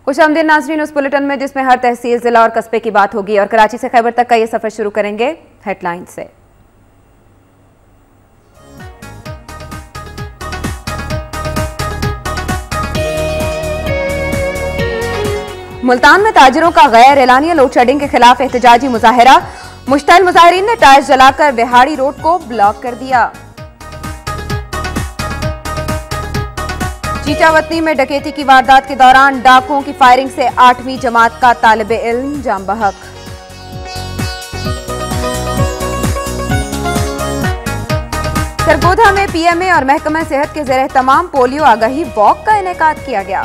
खुशामदीद नाज़रीन उस बुलेटिन में जिसमें हर तहसील, जिला और कस्बे की बात होगी और कराची से खैबर तक का ये सफर शुरू करेंगे हेडलाइन से। मुल्तान में ताजिरों का गैर एलानिया लोड शेडिंग के खिलाफ एहतजाजी मुजाहिरा। मुश्तइल मुजाहिरीन ने टायर्स जलाकर बिहाड़ी रोड को ब्लॉक कर दिया। चीचावतनी में डकैती की वारदात के दौरान डाकुओं की फायरिंग से 8वीं जमात का तालिबे इल्म जाम बहक। सरगोधा में पीएमए और महकमा सेहत के ज़ेरे तमाम पोलियो आगाही वॉक का इनेकाद किया गया।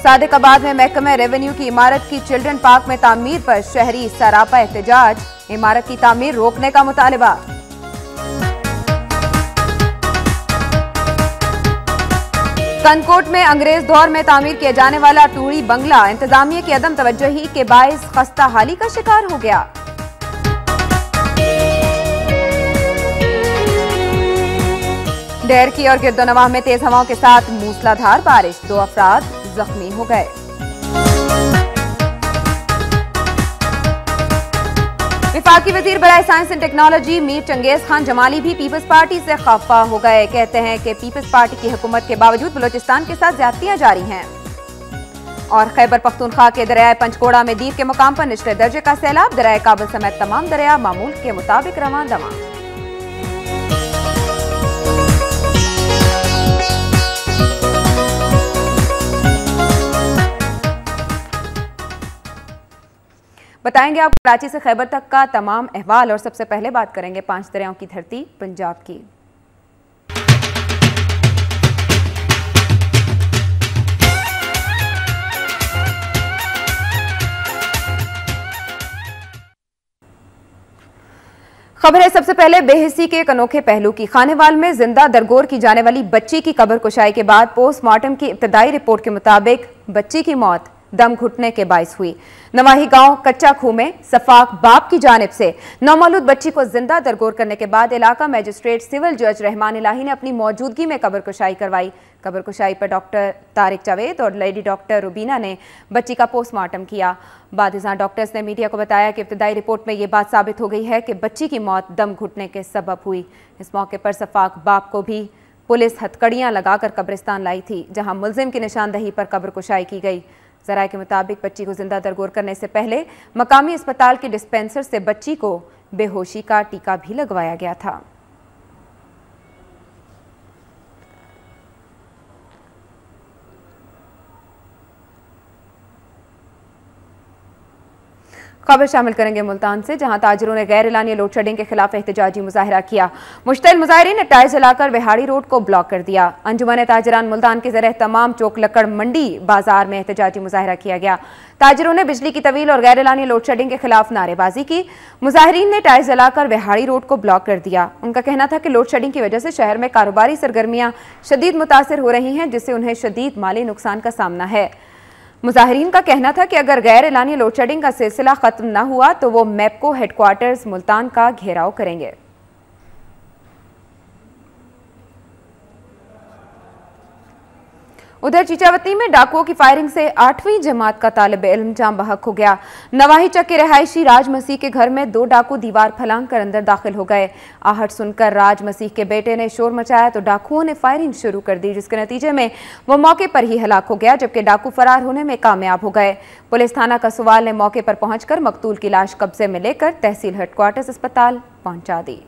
सादिकाबाद में महकमा रेवेन्यू की इमारत की चिल्ड्रन पार्क में तामीर पर शहरी सरापा एहतजाज। इमारत की तामीर रोकने का मुतालिबा। कनकोट में अंग्रेज दौर में तामीर किया जाने वाला टूरी बंगला इंतजामिया की अदम तवज्जोही के बाइस खस्ता हाली का शिकार हो गया। डेर की और गिरदोनवाह में तेज हवाओं के साथ मूसलाधार बारिश, 2 अफराद जख्मी हो गए। वफाकी वजीर बराए science and technology Mir Changez Khan Jamali भी पीपल्स पार्टी से खफा हो गए। कहते हैं कि पीपल्स पार्टी की हुकूमत के बावजूद बलोचिस्तान के साथ ज्यादतियां जारी हैं। और खैबर पख्तूनख्वा के दरियाए पंचकोड़ा में दीर के मुकाम पर निचले दर्जे का सैलाब। दरियाए काबुल समेत तमाम दरिया मामूल के मुताबिक रवां दवा। बताएंगे आप कराची से खैबर तक का तमाम अहवाल और सबसे पहले बात करेंगे 5 दरियाओं की धरती पंजाब की। खबर है सबसे पहले बेहिसी के एक अनोखे पहलू की। खानेवाल में जिंदा दरगोर की जाने वाली बच्ची की कब्र कुशाई के बाद पोस्टमार्टम की इब्तदाई रिपोर्ट के मुताबिक बच्ची की मौत दम घुटने के बाइस हुई। नवाही गांव कच्चा खूह में सफाक बाप की जानिब से नौमौलूद बच्ची को जिंदा दरगोर करने के बाद इलाका मजिस्ट्रेट सिविल जज रहमान इलाही ने अपनी मौजूदगी में कब्र कुशाई करवाई। कब्र कुशाई पर डॉक्टर तारिक जावेद और लेडी डॉक्टर रुबीना ने बच्ची का पोस्टमार्टम किया। बादिज़ां डॉक्टर्स ने मीडिया को बताया कि इब्तदाई रिपोर्ट में यह बात साबित हो गई है कि बच्ची की मौत दम घुटने के सबब हुई। इस मौके पर सफाक बाप को भी पुलिस हथकड़ियां लगाकर कब्रिस्तान लाई थी, जहां मुलजिम की निशानदही पर कब्र कुशाई की गई। ज़राए के मुताबिक बच्ची को जिंदा दरगोर करने से पहले मकामी अस्पताल के डिस्पेंसर से बच्ची को बेहोशी का टीका भी लगवाया गया था। खबर शामिल करेंगे मुल्तान से, जहां ताजिरों ने गैर एलानिया लोड शेडिंग के खिलाफ एहतजाजी मुजाहिरा किया। मुश्तइल मुजाहिरीन ने टायर जलाकर बिहाड़ी रोड को ब्लॉक कर दिया। अंजुमन ताजिरान मुल्तान के ज़रिए तमाम चौक लक्कड़ मंडी बाजार में एहतजाजी मुजाहिरा किया गया। ताजिरों ने बिजली की तवील और गैर एलानिया लोड शेडिंग के खिलाफ नारेबाजी की। मुजाहिरीन ने टायर जलाकर बिहाड़ी रोड को ब्लॉक कर दिया। उनका कहना था कि लोड शेडिंग की वजह से शहर में कारोबारी सरगर्मियां शदीद मुतासिर हो रही हैं, जिससे उन्हें शदीद माली नुकसान का सामना है। मुजाहिरीन का कहना था कि अगर गैर एलानिया लोड शेडिंग का सिलसिला खत्म न हुआ तो वो मैपको हेडक्वार्टर्स मुल्तान का घेराव करेंगे। उधर चीचावतनी में डाकुओं की फायरिंग से 8वीं जमात का तालिबे इल्म जाम बहक हो गया। नवाही चक के रहायशी राज मसीह के घर में 2 डाकू दीवार फलांग कर अंदर दाखिल हो गए। आहट सुनकर राज मसीह के बेटे ने शोर मचाया तो डाकुओं ने फायरिंग शुरू कर दी, जिसके नतीजे में वो मौके पर ही हलाक हो गया, जबकि डाकू फरार होने में कामयाब हो गए। पुलिस थाना कसुवाल ने मौके पर पहुंचकर मकतूल की लाश कब्जे में लेकर तहसील हेडक्वार्टर्स अस्पताल पहुंचा दी।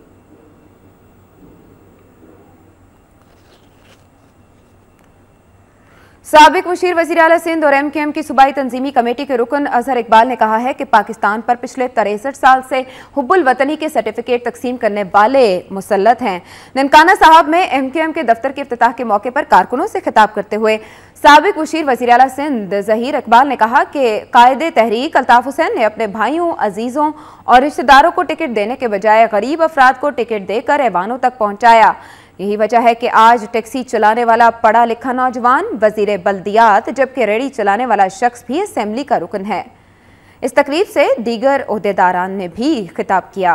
साबिक मुशीर वज़ीर आला सिंध और MKM की सूबाई तंजीमी कमेटी के रुकन अजहर इकबाल ने कहा है कि पाकिस्तान पर पिछले 63 साल से हुब्बुल वतनी के सर्टिफिकेट तकसीम करने वाले मुसल्लत हैं। ननकाना साहब में MKM के दफ्तर के इफ्तिताह के मौके पर कारकुनों से खिताब करते हुए साबिक मुशीर वज़ीर आला सिंध ज़हीर इकबाल ने कहा कि कायदे तहरीक अल्ताफ़ हुसैन ने अपने भाइयों, अजीज़ों और रिश्तेदारों को टिकट देने के बजाय गरीब अफराद को टिकट देकर ऐवानों तक पहुँचाया। यही वजह है कि आज टैक्सी चलाने वाला पढ़ा लिखा नौजवान वजीर बल्दियात, जबकि रेडी चलाने वाला शख्स भी असेंबली का रुकन है। इस तकरीब से दीगर ओहदेदारान ने भी खिताब किया।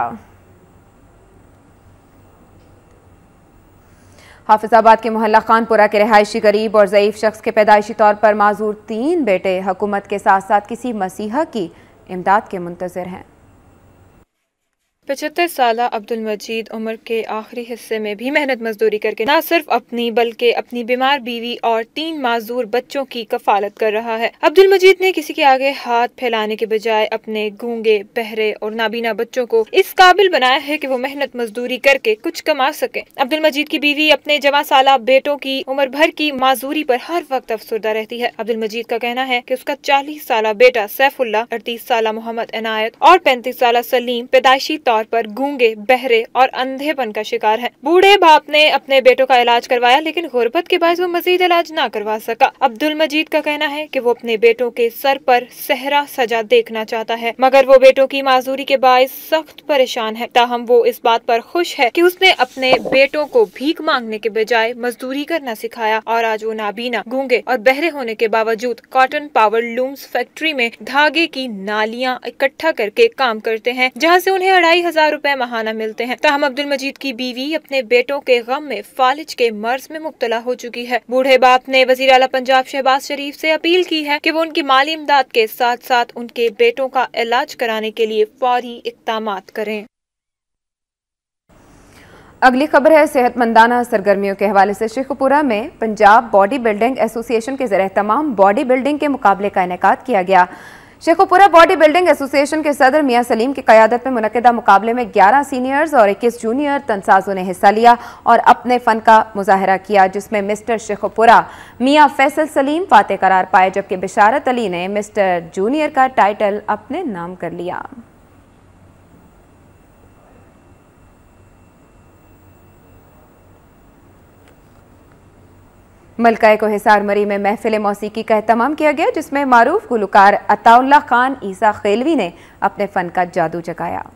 हाफिजाबाद के मोहल्ला खानपुरा के रिहायशी गरीब और ज़ईफ शख्स के पैदाइशी तौर पर माजूर 3 बेटे हुकूमत के साथ साथ किसी मसीहा की इमदाद के मुंतज़िर हैं। 75 साला अब्दुल मजीद उम्र के आखिरी हिस्से में भी मेहनत मजदूरी करके न सिर्फ अपनी बल्कि अपनी बीमार बीवी और 3 माजूर बच्चों की कफालत कर रहा है। अब्दुल मजीद ने किसी के आगे हाथ फैलाने के बजाय अपने गूंगे, बहरे और नाबीना बच्चों को इस काबिल बनाया है कि वो मेहनत मजदूरी करके कुछ कमा सके। अब्दुल मजीद की बीवी अपने जवां साला बेटों की उम्र भर की माजूरी पर हर वक्त अफसरदा रहती है। अब्दुल मजीद का कहना है कि उसका 40 साला बेटा सैफुल्ला, 38 साला मोहम्मद इनायत और 35 साला सलीम पैदाइशी तौर पर गूंगे, बहरे और अंधेपन का शिकार है। बूढ़े बाप ने अपने बेटों का इलाज करवाया लेकिन गुर्बत के बायस वो मजीद इलाज ना करवा सका। अब्दुल मजीद का कहना है कि वो अपने बेटों के सर पर सहरा सजा देखना चाहता है, मगर वो बेटों की माजूरी के बायस सख्त परेशान है। ताहम वो इस बात पर खुश है कि उसने अपने बेटों को भीख मांगने के बजाय मजदूरी करना सिखाया और आज वो नाबीना, गूंगे और बहरे होने के बावजूद कॉटन पावर लूम्स फैक्ट्री में धागे की नालियां इकट्ठा करके काम करते हैं, जहाँ से उन्हें 2500 रुपए महाना मिलते हैं। ताहम अब्दुल मजीद की बीवी अपने बेटों के गम में फालिज के मर्ज में मुब्तला हो चुकी है। बूढ़े बाप ने वजीर आला पंजाब शहबाज शरीफ से अपील की है कि वो उनकी माली इमदाद के साथ साथ उनके बेटों का इलाज कराने के लिए फौरी इक़दामात करें। अगली खबर है सेहतमंदाना सरगर्मियों के हवाले से। शेखुपुरा में पंजाब बॉडी बिल्डिंग एसोसिएशन के ज़रिए तमाम बॉडी बिल्डिंग के मुकाबले का इनेकाद किया गया। शेखुपुरा बॉडी बिल्डिंग एसोसिएशन के सदर मियां सलीम की क़यादत में मुनक़िदा मुकाबले में 11 सीनियर्स और 21 जूनियर तनसाज़ों ने हिस्सा लिया और अपने फ़न का मुजाहरा किया, जिसमें मिस्टर शेखुपुरा मियां फैसल सलीम फातेह करार पाए, जबकि बिशारत अली ने मिस्टर जूनियर का टाइटल अपने नाम कर लिया। मलकाए को हिसार मरी में महफिल मौसीकी का एहतमाम किया गया, जिसमें मारूफ गुलकार अताउल्लाह खान ईसा खेलवी ने अपने फ़न का जादू जगाया।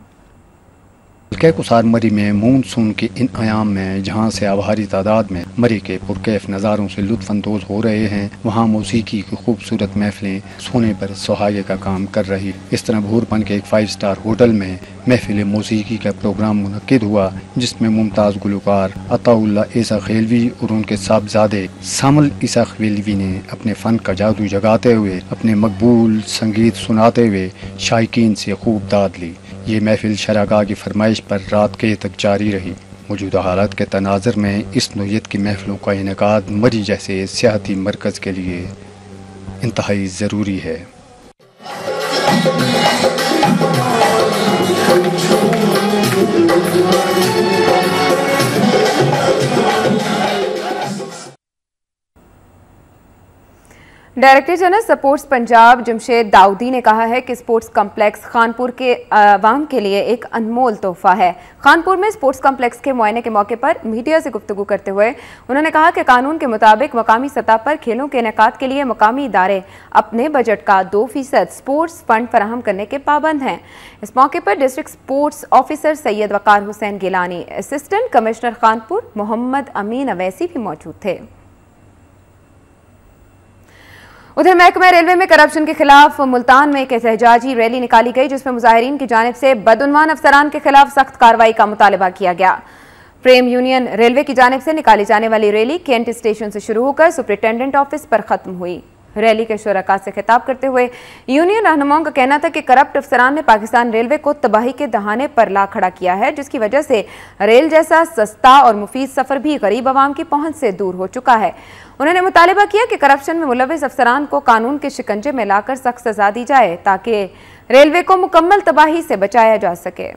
मलकाए कुसार मरी में मानसून के इन आयाम में जहाँ से आभारी तादाद में मरी के पुरकैफ नज़ारों से लुत्फ़अंदोज़ हो रहे हैं, वहाँ मौसीकी की खूबसूरत महफिलें सोने पर सुहागे का काम कर रही। इस तरह भूरपन के एक 5 स्टार होटल में महफिल मौसीकी का प्रोग्राम मुनक्किद हुआ, जिसमें मुमताज़ गुलकार अताउल्लाह ईसा खेलवी और उनके साहबजादे सामल ईसा खेलवी ने अपने फ़न का जादू जगाते हुए अपने मकबूल संगीत सुनाते हुए शायकीन से खूब दाद ली। ये महफिल शरागाह की फरमाइश पर रात के तक जारी रही। मौजूदा हालात के तनाज़ुर में इस नौयत की महफिलों का इनेकाद मरी जैसे सियाहती मरकज़ के लिए इंतहाई ज़रूरी है। Director general sports Punjab Jamshed Dawoodi ने कहा है कि स्पोर्ट्स कम्प्लेक्स खानपुर के आवाम के लिए एक अनमोल तोहफा है। खानपुर में स्पोर्ट्स कम्प्लेक्स के मुआयने के मौके पर मीडिया से गुफ्तगू करते हुए उन्होंने कहा कि कानून के मुताबिक मकामी सतह पर खेलों के इनेकाद के लिए मकामी इदारे अपने बजट का 2% स्पोर्ट्स फंड फराहम करने के पाबंद हैं। इस मौके पर डिस्ट्रिक्ट स्पोर्ट्स ऑफिसर सैयद वकार हुसैन गिलानी, असिस्टेंट कमिश्नर खानपुर मोहम्मद अमीन अवैसी भी मौजूद थे। उधर महकमा रेलवे में करप्शन के खिलाफ मुल्तान में एक एहतजाजी रैली निकाली गई, जिसमें मुजाहिरीन की जानिब से बदउन्वान अफसरान के खिलाफ सख्त कार्रवाई का मुतालबा किया गया। प्रेम यूनियन रेलवे की जानिब से निकाली जाने वाली रैली केंट स्टेशन से शुरू होकर सुपरिटेंडेंट ऑफिस पर खत्म हुई। रैली के शुरका से खिताब करते हुए यूनियन रहनुमाओं का कहना था कि करप्ट अफसरान ने पाकिस्तान रेलवे को तबाही के दहाने पर ला खड़ा किया है, जिसकी वजह से रेल जैसा सस्ता और मुफीद सफर भी गरीब आवाम की पहुंच से दूर हो चुका है। उन्होंने मुतालिबा किया कि करप्शन में मुलविस अफसरान को कानून के शिकंजे में लाकर सख्त सजा दी जाए, ताकि रेलवे को मुकम्मल तबाही से बचाया जा सके।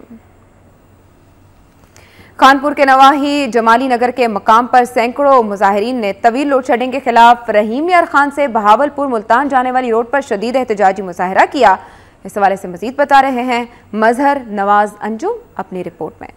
खानपुर के नवाही जमाली नगर के मकाम पर सैकड़ों मुजाहिरीन ने तवील लोड शेडिंग के खिलाफ रहीम यार खान से बहावलपुर मुल्तान जाने वाली रोड पर शदीद एहतजाजी मुजाहरा किया। इस हवाले से मजीद बता रहे हैं मजहर नवाज अंजुम अपनी रिपोर्ट में।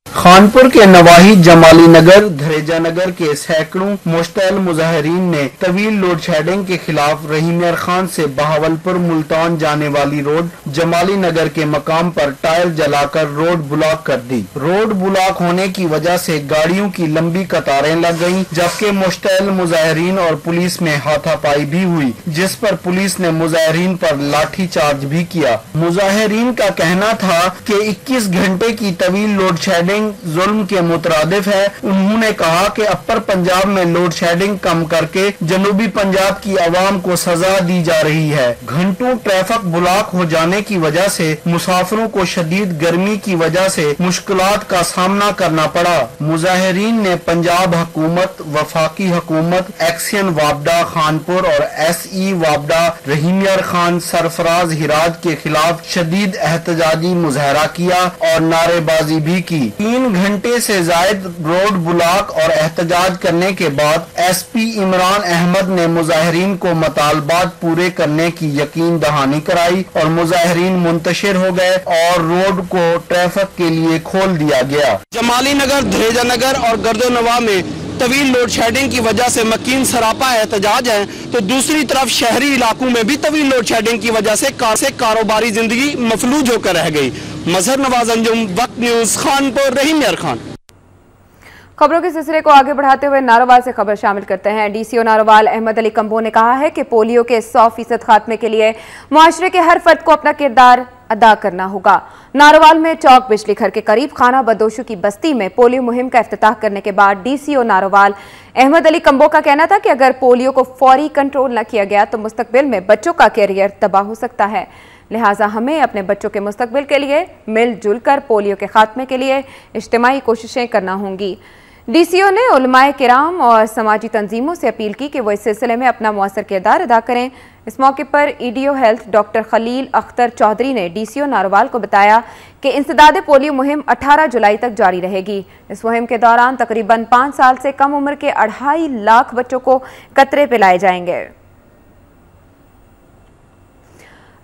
खानपुर के नवाही जमाली नगर धरेजा नगर के सैकड़ों मुश्तैल मुजाहिरीन ने तवील लोड शेडिंग के खिलाफ रहीम यार खान से बहावलपुर मुल्तान जाने वाली रोड जमाली नगर के मकाम पर टायर जलाकर रोड ब्लॉक कर दी। रोड ब्लॉक होने की वजह से गाड़ियों की लंबी कतारें लग गईं, जबकि मुश्तैल मुजाहिरीन और पुलिस में हाथापाई भी हुई, जिस पर पुलिस ने मुजाहिरीन पर लाठी चार्ज भी किया। मुजाहिरीन का कहना था कि 21 घंटे की तवील लोड शेडिंग जुल्म के मुतरादिफ है। उन्होंने कहा कि अपर पंजाब में लोड शेडिंग कम करके जनूबी पंजाब की आवाम को सजा दी जा रही है। घंटों ट्रैफिक ब्लॉक हो जाने की वजह से मुसाफिरों को शदीद गर्मी की वजह से मुश्किलात का सामना करना पड़ा। मुजाहिरीन ने पंजाब हुकूमत, वफाकी हुकूमत, एक्सियन वापडा खानपुर और SE वापडा रहीम यार खान सरफराज हिराज के खिलाफ शदीद एहतजाजी मुजाहरा किया और नारेबाजी भी की। 3 घंटे से जायद रोड ब्लॉक और एहतजाज करने के बाद SP इमरान अहमद ने मुजाहिरीन को मुतालबात पूरे करने की यकीन दहानी कराई और मुजाहिरीन मुंतशिर हो गए और रोड को ट्रैफिक के लिए खोल दिया गया। जमाली नगर, धरेजा नगर और गर्दोनवा में तवील लोड शेडिंग की वजह से मकीन सरापा एहतजाज है, तो दूसरी तरफ शहरी इलाकों में भी तवील लोड शेडिंग की वजह से कारोबारी जिंदगी मफलूज होकर रह गई। मजहर नवाज अंजुम, वक्त न्यूज, खानपुर, रहीम यार खान। खबरों के सिलसिले को आगे बढ़ाते हुए नारोवाल से खबर शामिल करते हैं। DCO नारोवाल अहमद अली कंबो ने कहा है कि पोलियो के 100% खात्मे के लिए मुआशरे के हर फर्द को अपना किरदार अदा करना होगा। नारोवाल में चौक बिजली घर के करीब खाना बदोशों की बस्ती में पोलियो मुहिम का इफ्तिताह करने के बाद DCO नारोवाल अहमद अली कंबो का कहना था कि अगर पोलियो को फौरी कंट्रोल न किया गया तो मुस्तकबिल में बच्चों का कैरियर तबाह हो सकता है। लिहाजा हमें अपने बच्चों के मुस्तकबिल के लिए मिलजुल कर पोलियो के खात्मे के लिए इज्तिमाई कोशिशें करना होंगी। DCO ने उलमाए किराम और समाजी तंजीमों से अपील की कि वो इस सिलसिले में अपना मुअस्सर किरदार अदा करें। इस मौके पर EDO health doctor Khalil Akhtar Chaudhry ने DCO नारोवाल को बताया कि इंसदादे पोलियो मुहिम 18 जुलाई तक जारी रहेगी। इस मुहिम के दौरान तकरीबन 5 साल से कम उम्र के 2.5 लाख बच्चों को कतरे पिलाए जाएंगे।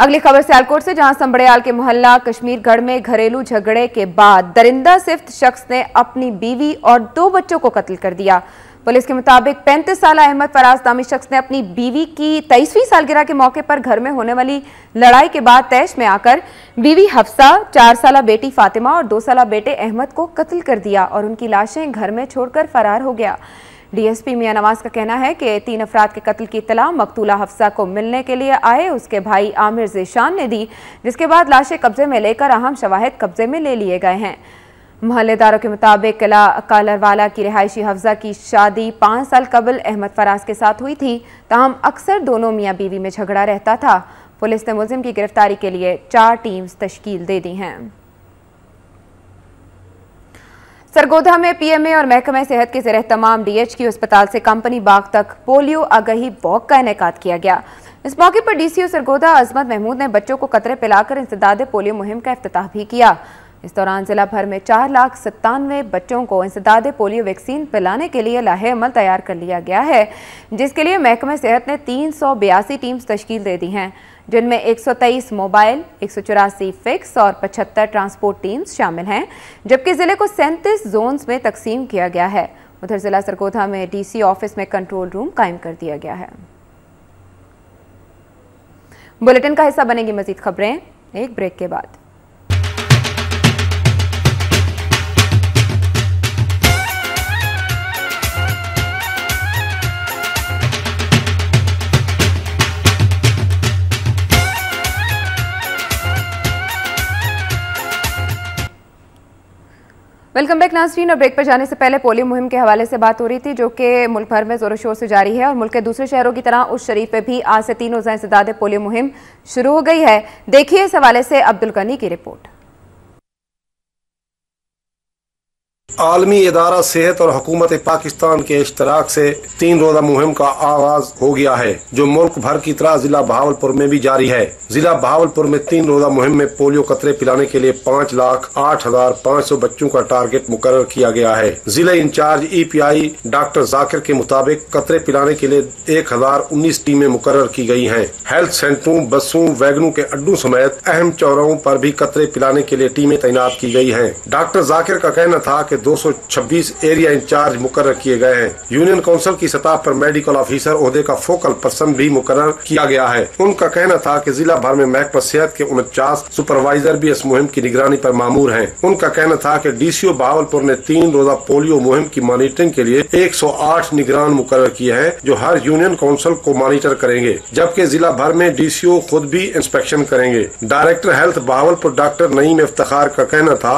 अगली खबर सियालकोट से, जहां संबड़ियाल के मोहल्ला कश्मीरगढ़ में घरेलू झगड़े के बाद दरिंदा सिफ्त शख्स ने अपनी बीवी और 2 बच्चों को कत्ल कर दिया। पुलिस के मुताबिक 35 साल अहमद फराज नामी शख्स ने अपनी बीवी की 23वीं सालगिरह के मौके पर घर में होने वाली लड़ाई के बाद तैश में आकर बीवी हफ्सा, 4 साला बेटी फातिमा और 2 साला बेटे अहमद को कत्ल कर दिया और उनकी लाशें घर में छोड़कर फरार हो गया। DSP मियां नवाज का कहना है कि 3 अफराद के कत्ल की इत्तला मकतूला हफ्सा को मिलने के लिए आए उसके भाई आमिर ज़ेशान ने दी, जिसके बाद लाशें कब्जे में लेकर अहम शवाहिद कब्जे में ले लिए गए हैं। मोहल्लेदारों के मुताबिक किला कालरवाला की रिहायशी हफ्सा की शादी 5 साल कबल अहमद फराज के साथ हुई थी, ताहम अक्सर दोनों मियाँ बीवी में झगड़ा रहता था। पुलिस ने मुलजिम की गिरफ्तारी के लिए 4 टीम्स तश्कील दे दी हैं। सरगोधा में PMA और महकमा सेहत के ज़ेर तमाम DHQ अस्पताल से कंपनी बाग तक पोलियो आगाही वॉक का इनेकाद किया गया। इस मौके पर DCO सरगोधा अजमत महमूद ने बच्चों को कतरे पिलाकर इंसदादे पोलियो मुहिम का इफ्तिताह भी किया। इस दौरान जिला भर में 4,97,000 बच्चों को इंसदादे पोलियो वैक्सीन पिलाने के लिए लाहे अमल तैयार कर लिया गया है, जिसके लिए महकमा सेहत ने 382 टीम्स तश्कील दे दी हैं, जिनमें 123 मोबाइल, 184 फिक्स और 75 ट्रांसपोर्ट टीम्स शामिल हैं, जबकि जिले को 37 जोन्स में तकसीम किया गया है। उधर जिला सरगोधा में DC ऑफिस में कंट्रोल रूम कायम कर दिया गया है। बुलेटिन का हिस्सा बनेगी मजीद खबरें एक ब्रेक के बाद। वेलकम बैक नाज़रीन। और ब्रेक पर जाने से पहले पोलियो मुहिम के हवाले से बात हो रही थी, जो कि मुल्क भर में जोर शोर से जारी है और मुल्क के दूसरे शहरों की तरह उस शरीफ में भी आज से 3 रोज़ा इंसदादे पोलियो मुहिम शुरू हो गई है। देखिए इस हवाले से अब्दुल गनी की रिपोर्ट। आलमी इदारा सेहत और हुकूमत पाकिस्तान के इश्तराक से 3 रोजा मुहिम का आगाज हो गया है, जो मुल्क भर की तरह जिला बहावलपुर में भी जारी है। जिला बहावलपुर में 3 रोजा मुहिम में पोलियो कतरे पिलाने के लिए 5,08,500 बच्चों का टारगेट मुकर्रर किया गया है। जिला इंचार्ज EPI डॉक्टर जाकिर के मुताबिक कतरे पिलाने के लिए 1019 टीमें मुकर्रर की गई हैं। हेल्थ सेंटरों, बसों, वैगनों के अड्डों समेत अहम चौराहों पर भी कतरे पिलाने के लिए टीमें तैनात की गई हैं। डॉक्टर जाकिर का कहना था कि 226 एरिया इंचार्ज मुकर्रर किए गए हैं। यूनियन काउंसिल की सतह पर मेडिकल ऑफिसर ओहदे का फोकल पर्सन भी मुकर्रर किया गया है। उनका कहना था कि जिला भर में महकमा सेहत के 49 सुपरवाइजर भी इस मुहिम की निगरानी पर मामूर हैं। उनका कहना था कि डीसीओ बहावलपुर ने 3 रोजा पोलियो मुहिम की मॉनिटरिंग के लिए 108 निगरान मुकर्रर किए हैं, जो हर यूनियन काउंसिल को मॉनिटर करेंगे, जबकि जिला भर में डीसीओ खुद भी इंस्पेक्शन करेंगे। Director health Bahawalpur doctor Naeem Iftikhar का कहना था,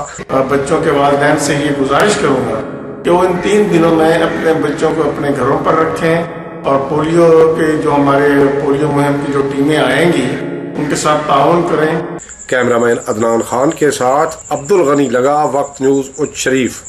बच्चों के वालिदैन से ये गुजारिश करूंगा कि वो इन 3 दिनों में अपने बच्चों को अपने घरों पर रखें और पोलियो के जो हमारे पोलियो मुहिम की जो टीमें आएंगी उनके साथ ताउन करें। कैमरामैन अदनान खान के साथ अब्दुल गनी लगा, वक्त न्यूज उच्च शरीफ।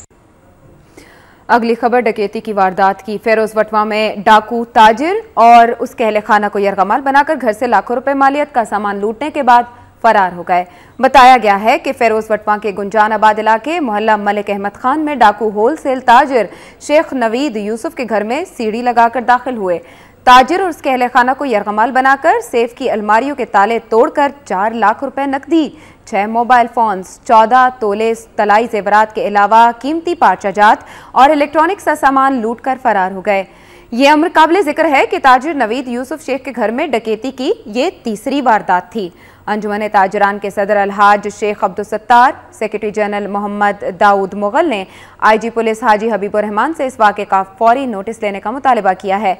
अगली खबर डकैती की वारदात की। फेरोज वटवा में डाकू ताजिर और उसके अहले खाना को यरगमाल बनाकर घर से लाखों रुपए मालियत का सामान लूटने के बाद फरार हो गए। बताया गया है कि फेरोज वटवा के गुंजानाबाद इलाके मोहल्ला मलिक अहमद खान में डाकू होलसेल ताजिर शेख नवीद यूसुफ के घर में सीढ़ी लगाकर दाखिल हुए। ताजिर और उसके अहले खाना को यरगमाल बनाकर सेफ की अलमारियों के ताले तोड़कर 4 लाख रुपए नकदी, 6 मोबाइल फोन्स, 14 तोले तलाई जेवरात के अलावा कीमती पार्चाजात और इलेक्ट्रॉनिक सा सामान लूट कर फरार हो गए। ये अमर काबिल जिक्र है कि ताजिर नवीद यूसुफ शेख के घर में डकैती की ये तीसरी वारदात थी। अंजुमन ताजरान के सदर अलहाज शेख अब्दुल सत्तार, सेक्रेटरी जनरल मोहम्मद दाऊद मुगल ने IG पुलिस हाजी हबीबुर रहमान से इस वाक़े का फौरी नोटिस लेने का मुतालबा किया है।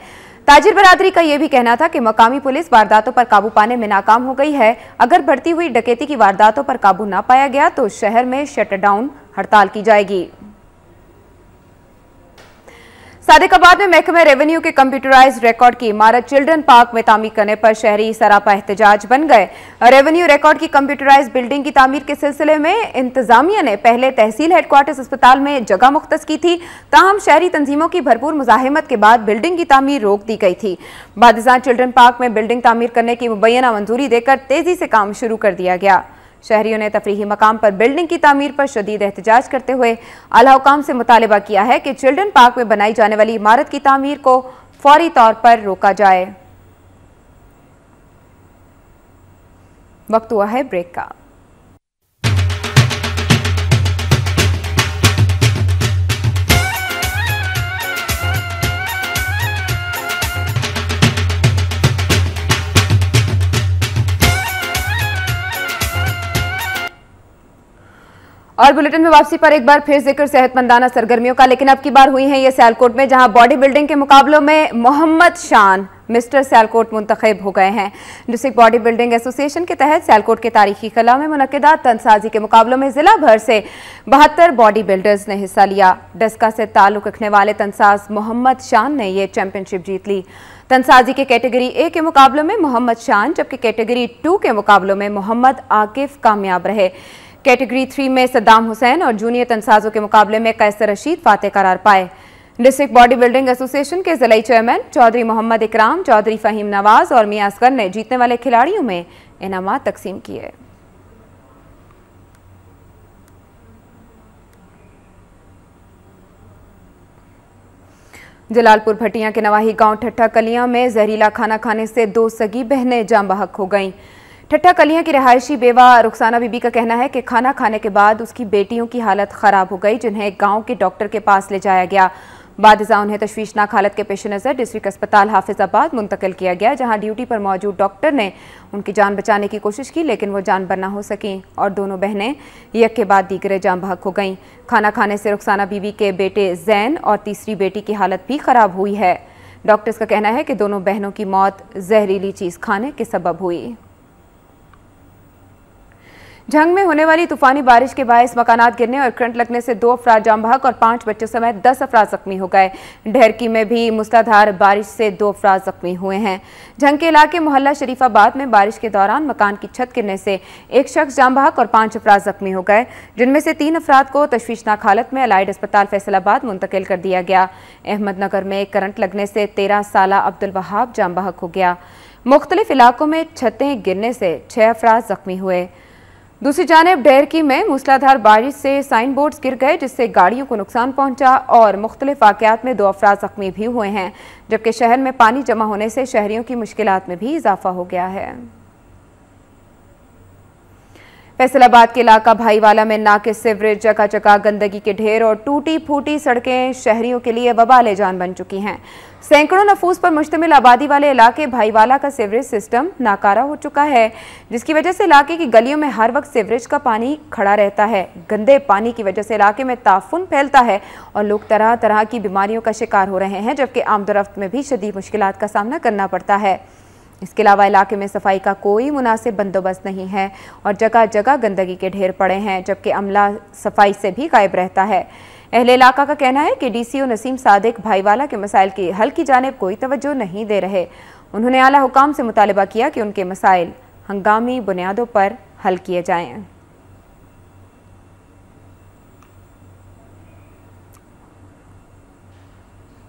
ताजिर बरादरी का यह भी कहना था कि मकामी पुलिस वारदातों पर काबू पाने में नाकाम हो गई है। अगर बढ़ती हुई डकैती की वारदातों पर काबू न पाया गया तो शहर में शटडाउन हड़ताल की जाएगी। सादिकाबाद में महकमे रेवेन्यू के कंप्यूटराइज रिकॉर्ड की इमारत चिल्ड्रन पार्क में तामीर करने पर शहरी सरापा एहतजाज बन गए। रेवेन्यू रिकॉर्ड की कंप्यूटराइज बिल्डिंग की तामीर के सिलसिले में इंतजामिया ने पहले तहसील हेडक्वार्टर्स अस्पताल में जगह मुख्तस की थी, ताहम शहरी तंजीमों की भरपूर मुजाहिमत के बाद बिल्डिंग की तामीर रोक दी गई थी। बादिजान चिल्ड्रन पार्क में बिल्डिंग तामीर करने की मुबैना मंजूरी देकर तेजी से काम शुरू कर दिया गया। शहरियों ने तफरीही मकाम पर बिल्डिंग की तामीर पर शदीद एहतजाज करते हुए आला हुकाम से मुतालिबा किया है कि चिल्ड्रन पार्क में बनाई जाने वाली इमारत की तामीर को फौरी तौर पर रोका जाए। वक्त हुआ है ब्रेक का। और बुलेटिन में वापसी पर एक बार फिर जिक्र सेहतमंदाना सरगर्मियों का, लेकिन अब की बार हुई है ये सियालकोट में, जहां बॉडी बिल्डिंग के मुकाबलों में मोहम्मद शान मिस्टर सियालकोट मुंतखब हो गए हैं। डिस्ट्रिक्ट बॉडी बिल्डिंग एसोसिएशन के तहत सियालकोट के तारीखी कला में मुनक्किदा तंजसाजी के मुकाबलों में जिला भर से 72 बॉडी बिल्डर्स ने हिस्सा लिया। डस्का से ताल्लुक रखने वाले तंजसाज मोहम्मद शान ने यह चैंपियनशिप जीत ली। तंजसाजी के कैटेगरी ए के मुकाबलों में मोहम्मद शान, जबकि कैटेगरी 2 के मुकाबलों में मोहम्मद आकिफ कामयाब रहे। कैटेगरी 3 में सद्दाम हुसैन और जूनियर तंसाजों के मुकाबले में कैसर रशीद फातेह करार पाए। डिस्ट्रिक्ट बॉडी बिल्डिंग एसोसिएशन के जिला चेयरमैन चौधरी मोहम्मद इकराम, चौधरी फहीम नवाज और मियां असगर ने जीतने वाले खिलाड़ियों में इनामात तकसीम किए। जलालपुर भटिया के नवाही गांव ठट्ठा कलियां में जहरीला खाना खाने से 2 सगी बहनें जाम बहक हो गईं। ठट्ठा कलियां की रिहायशी बेवा रुखसाना बीबी का कहना है कि खाना खाने के बाद उसकी बेटियों की हालत खराब हो गई, जिन्हें गांव के डॉक्टर के पास ले जाया गया। बादिजा उन्हें तशवीशनाक हालत के पेश नज़र डिस्ट्रिक्ट अस्पताल हाफिजाबाद मुंतकिल किया गया, जहां ड्यूटी पर मौजूद डॉक्टर ने उनकी जान बचाने की कोशिश की, लेकिन वो जानबर ना हो सकीं और दोनों बहनें एक के बाद दीगरे जाम बहक हो गईं। खाना खाने से रुखसाना बीबी के बेटे जैन और तीसरी बेटी की हालत भी खराब हुई है। डॉक्टर्स का कहना है कि दोनों बहनों की मौत जहरीली चीज़ खाने के सबब हुई। झंग में होने वाली तूफानी बारिश के बायस मकानात गिरने और करंट लगने से 2 अफराद जाम बहक और 5 बच्चों समेत 10 अफराद जख्मी हो गए। ढेरकी में भी मूसलाधार बारिश से 2 अफराद जख्मी हुए हैं। झंग के इलाके मोहल्ला शरीफाबाद में बारिश के दौरान मकान की छत गिरने से 1 शख्स जाम बहक और 5 अफराद जख्मी हो गए, जिनमें से 3 अफराद को तशवीशनाक हालत में अलाइड अस्पताल फैसलाबाद मुंतकिल कर दिया गया। अहमदनगर में करंट लगने से 13 साला अब्दुल वहाब जाम बहक हो गया। मुख्तलिफ इलाकों में छतें गिरने से 6 अफराद जख्मी हुए। दूसरी जानिब ढेरकी में मूसलाधार बारिश से साइन बोर्ड्स गिर गए, जिससे गाड़ियों को नुकसान पहुंचा और मुख्तलिफ वाक़यात में 2 अफराद जख्मी भी हुए हैं, जबकि शहर में पानी जमा होने से शहरियों की मुश्किलात में भी इजाफा हो गया है। फैसलाबाद के इलाका भाईवाला में नाकिस सीवरेज, जगह जगह गंदगी के ढेर और टूटी फूटी सड़कें शहरियों के लिए वबाले जान बन चुकी हैं। सैकड़ों नफूस पर मुश्तमिल आबादी वाले इलाके भाईवाला का सीवरेज सिस्टम नाकारा हो चुका है, जिसकी वजह से इलाके की गलियों में हर वक्त सीवरेज का पानी खड़ा रहता है। गंदे पानी की वजह से इलाके में ताफुन फैलता है और लोग तरह तरह की बीमारियों का शिकार हो रहे हैं, जबकि आमदोरफ्त में भी शदीद मुश्किलात का सामना करना पड़ता है। इसके अलावा इलाके में सफाई का कोई मुनासिब बंदोबस्त नहीं है और जगह जगह गंदगी के ढेर पड़े हैं, जबकि अमला सफाई से भी गायब रहता है। अहले इलाका का कहना है कि डीसीओ नसीम सादिक भाईवाला के मसाइल की हल की जानिब कोई तवज्जो नहीं दे रहे। उन्होंने आला हुकाम से मुतालिबा किया कि उनके मसाइल हंगामी बुनियादों पर हल किए जाएं।